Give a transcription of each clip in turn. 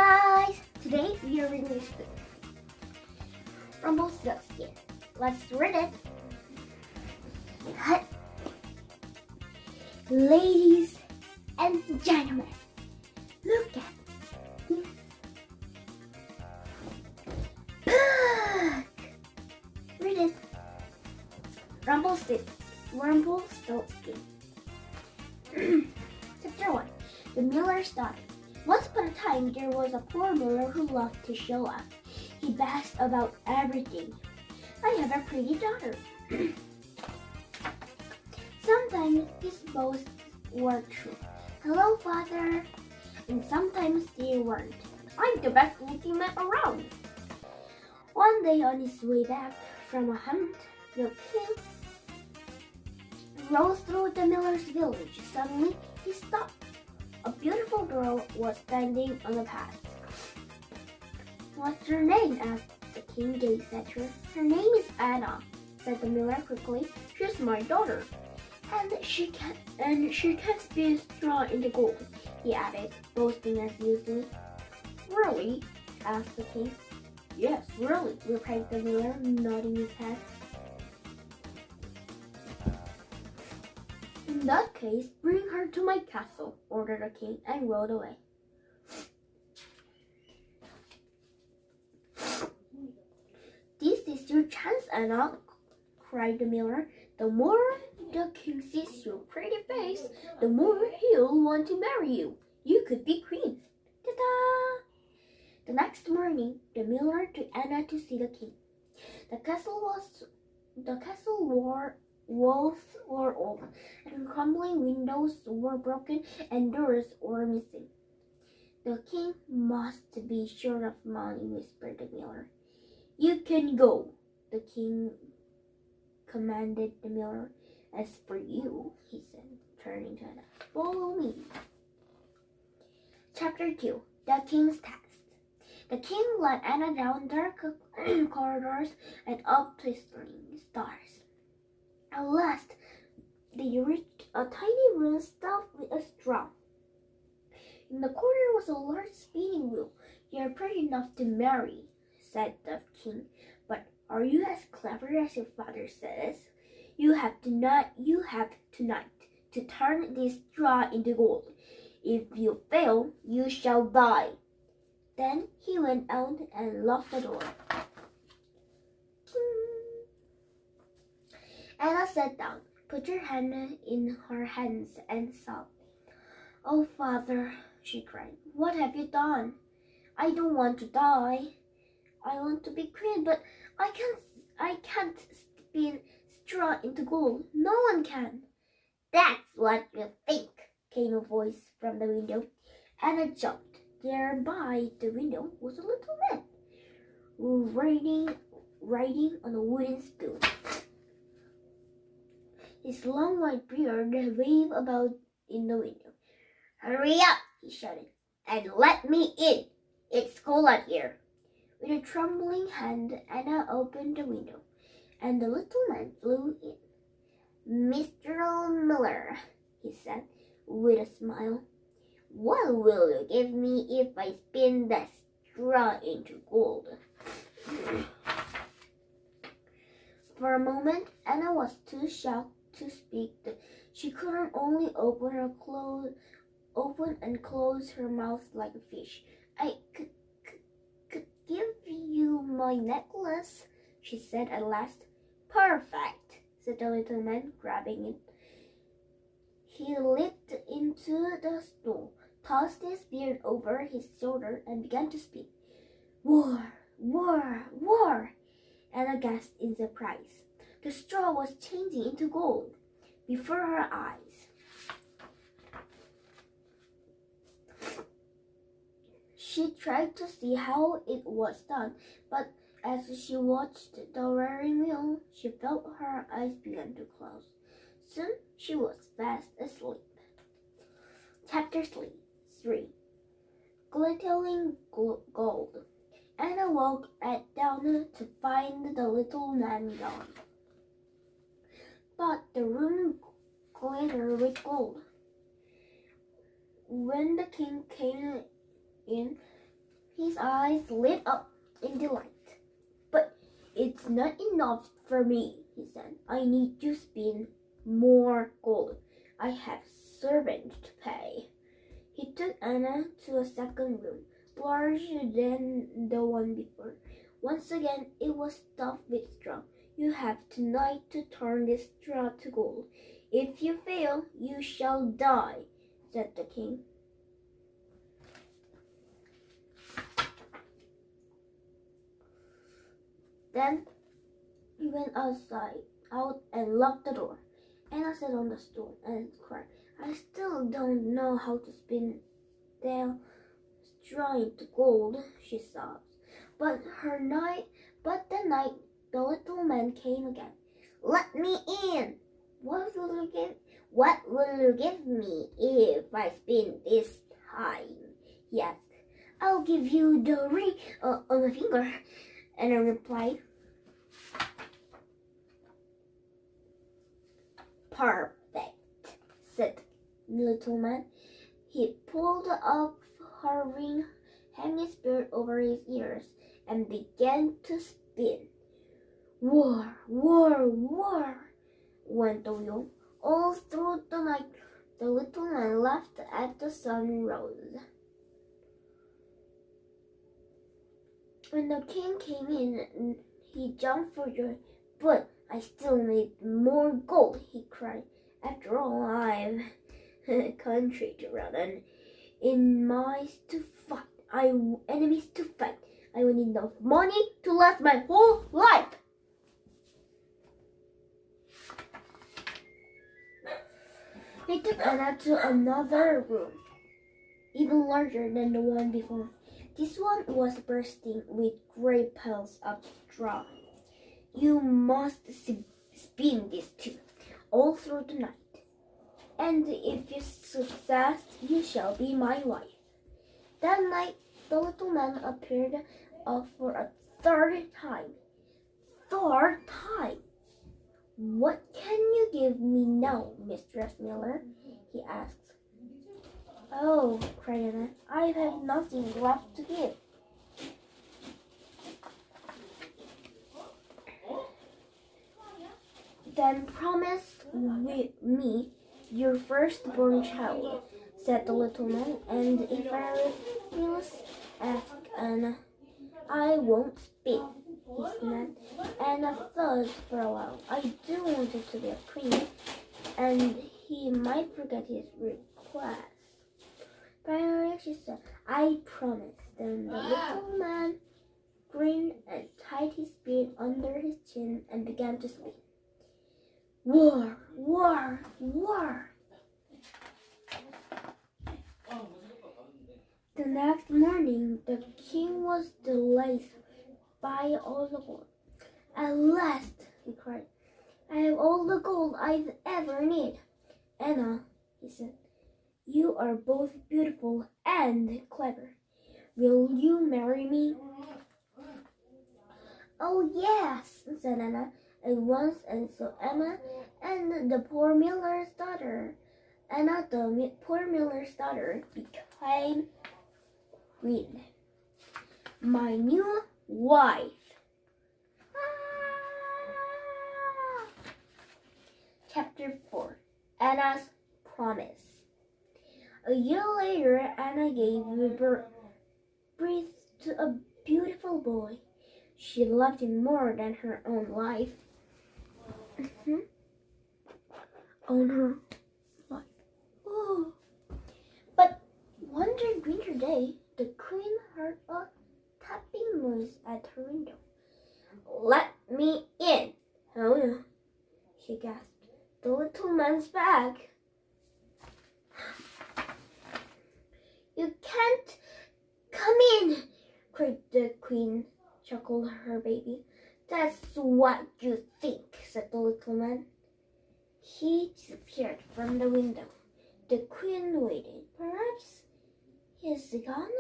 guys! Today we are reading this book, Rumpelstiltskin. Let's read it. Ladies and gentlemen, look at this book. Read it. Rumpelstiltskin. Chapter 1. The Miller's Daughter. Once upon a time, there was a poor miller who loved to show off. He basked about everything. I have a pretty daughter. Sometimes his boasts were true. Hello, father. And sometimes they weren't. I'm the best looking man around. One day on his way back from a hunt, the king rode through the miller's village. Suddenly, he stopped. A beautiful girl was standing on the path. What's your name? Asked the king, gazed at her. Her name is Anna, said the miller quickly. She's my daughter. And she can't spin straw into gold, he added, boasting as usual. Really? Asked the king. Yes, really, replied the miller, nodding his head. In that case, bring her to my castle, ordered the king, and rode away. This is your chance, Anna, cried the miller. The more the king sees your pretty face, the more he'll want to marry you. You could be queen. Ta-da! The next morning, the miller took Anna to see the king. The castle walls were old, and crumbling windows were broken, and doors were missing. The king must be short of money, whispered the miller. You can go, the king commanded the miller. As for you, he said, turning to Anna, follow me. Chapter 2. The King's Test. The king led Anna down dark corridors and up twinkling stars. At last, they reached a tiny room stuffed with a straw. In the corner was a large spinning wheel. You're pretty enough to marry, said the king, but are you as clever as your father says? You have tonight to turn this straw into gold. If you fail, you shall die. Then he went out and locked the door. Anna sat down, put her hand in her hands, and sobbed. Oh, father, she cried, what have you done? I don't want to die. I want to be queen, but I can't spin straw into gold. No one can. That's what you think, came a voice from the window. Anna jumped. There by the window was a little man, riding on a wooden spoon. His long white beard waved about in the window. Hurry up, he shouted, and let me in. It's cold out here. With a trembling hand, Anna opened the window, and the little man flew in. Mr. Miller, he said, with a smile, what will you give me if I spin the straw into gold? For a moment, Anna was too shocked to speak. She couldn't only open and close her mouth like a fish. I could give you my necklace, she said at last. Perfect, said the little man, grabbing it. He leaped into the snow, tossed his beard over his shoulder, and began to speak. War, war, war! Anna gasped in surprise. The straw was changing into gold before her eyes. She tried to see how it was done, but as she watched the whirring wheel, she felt her eyes begin to close. Soon she was fast asleep. Chapter 3. Glittering Gold. Anna woke at dawn to find the little man gone. But the room glittered with gold. When the king came in, His eyes lit up in delight. But it's not enough for me, he said. I need to spin more gold. I have servants to pay. He took Anna to a second room, larger than the one before. Once again, it was stuffed with straw. You have tonight to turn this straw to gold. If you fail, you shall die, said the king. Then he went out and locked the door. Anna sat on the stool and cried. I still don't know how to spin straw into gold, she sobbed. But the night the little man came again. Let me in. What will you give me if I spin this time? He asked. I'll give you the ring on my finger. Anna replied. Perfect, said the little man. He pulled up her ring, hung his beard over his ears, and began to spin. Whir, whir, whir, went the wheel. All through the night, the little man laughed as the sun rose. When the king came in, he jumped for joy. But I still need more gold, he cried. After all, I've a country to run and enemies to fight. I will need enough money to last my whole life. He took Anna to another room, even larger than the one before. This one was bursting with great piles of straw. You must spin this too, all through the night. And if you succeed, you shall be my wife. That night, the little man appeared for a third time. Third time? What can you give me now, Mistress Miller? He asked. Oh, cried Anna, I have nothing left to give. Then promise with me your firstborn child, said the little man, and if I refuse, ask Anna. I won't speak, he snapped. Anna thought for a while. I do want her to be a queen, and he might forget his request. Finally, she said, I promise. Then the little man grinned and tied his beard under his chin and began to spin. War, war, war. The next morning, the king was delighted by all the gold. At last, he cried, I have all the gold I've ever need. Anna, he said, you are both beautiful and clever. Will you marry me? Oh, yes, said Anna at once, and so Anna and the poor miller's daughter, Anna, the poor miller's daughter, became queen. My new wife. Chapter 4. Anna's Promise. A year later, Anna gave birth to a beautiful boy. She loved him more than her own life. On her life. Oh. But one winter day, the queen heard a tapping noise at her window. Let me in. Oh no, she gasped. The little man's back. You can't come in, cried the queen, chuckled her baby. That's what you think, said the little man. He disappeared from the window. The queen waited. Perhaps he's gone?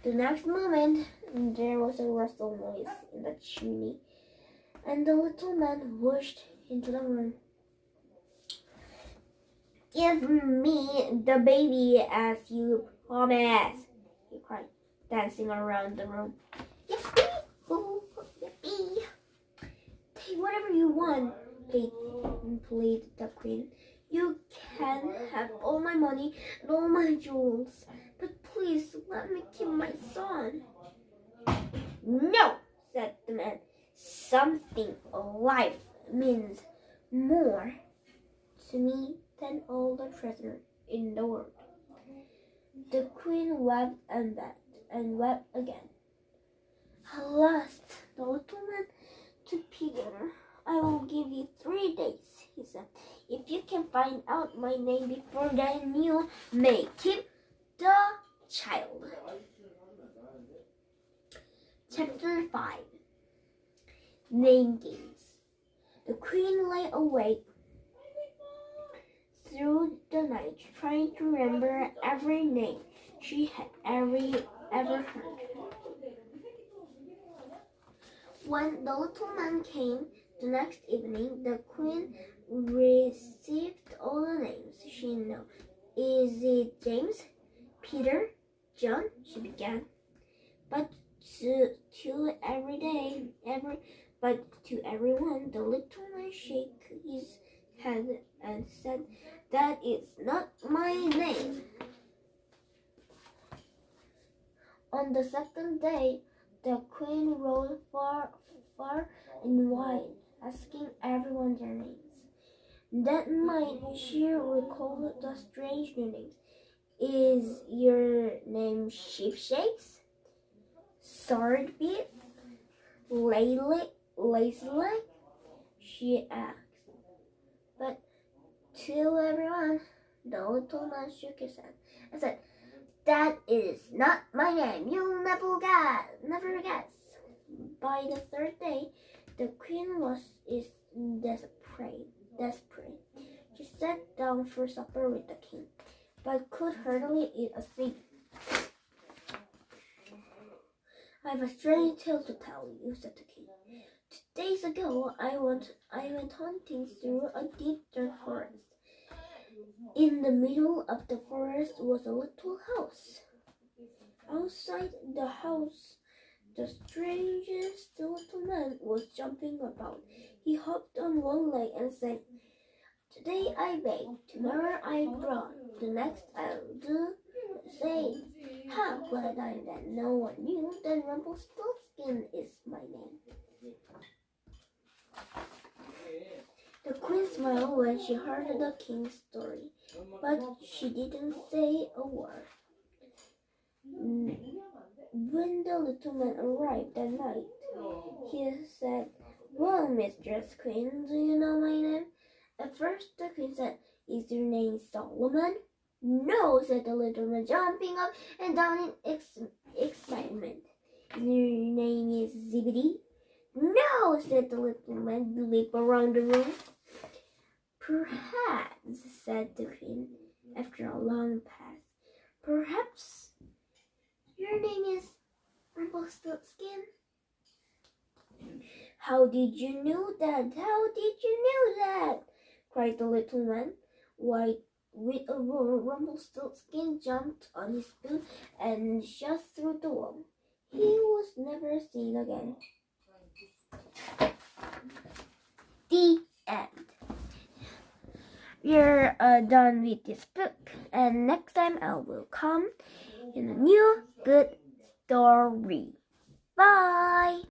The next moment, there was a rustle noise in the chimney, and the little man rushed into the room. Give me the baby as you promised, he cried. dancing around the room. Yippee! Ooh, yippee! Take whatever you want, pleaded the queen. You can have all my money and all my jewels, but please let me keep my son. No, said the man. Something alive means more to me than all the treasure in the world. The queen wept and wept again. At last, the little man took pity on her. I will give you 3 days, he said. If you can find out my name before then, you may keep the child. Chapter 5. Name Games. The queen lay awake through the night, trying to remember every name she had ever heard. When the little man came the next evening, the queen received all the names she knew. Is it James? Peter? John? She began. But to everyone, the little man shook his head and said, "That is not my name." On the second day, the queen rode far and wide, asking everyone their names. That night, she recalled the strange new names. Is your name Sheepshakes? Swordbeard? Lazy-leg? She asked. But to everyone, the little man shook his head and said, "That is not my name. You'll never guess." By the third day, the queen was desperate. She sat down for supper with the king, but could hardly eat a thing. "I have a strange tale to tell you," said the king. 2 days ago, I went hunting through a deep, dark forest. In the middle of the forest was a little house. Outside the house, the strangest little man was jumping about. He hopped on one leg and said, "Today I bake, tomorrow I draw, the next I'll do the same." How glad I am that no one knew that Rumpelstiltskin is my name. The queen smiled when she heard the king's story, but she didn't say a word. When the little man arrived that night, he said, "Well, Mistress Queen, do you know my name?" At first the queen said, "Is your name Solomon?" "No," said the little man, jumping up and down in excitement. "Your name is Zebedee?" "No," said the little man, leap around the room. "Perhaps," said the queen, after a long pause, "perhaps your name is Rumpelstiltskin?" How did you know that? How did you know that?" cried the little man. Why, with a roar, Rumpelstiltskin jumped on his boot and shot through the wall. He was never seen again. The end. We're done with this book, and next time I will come in a new good story. Bye!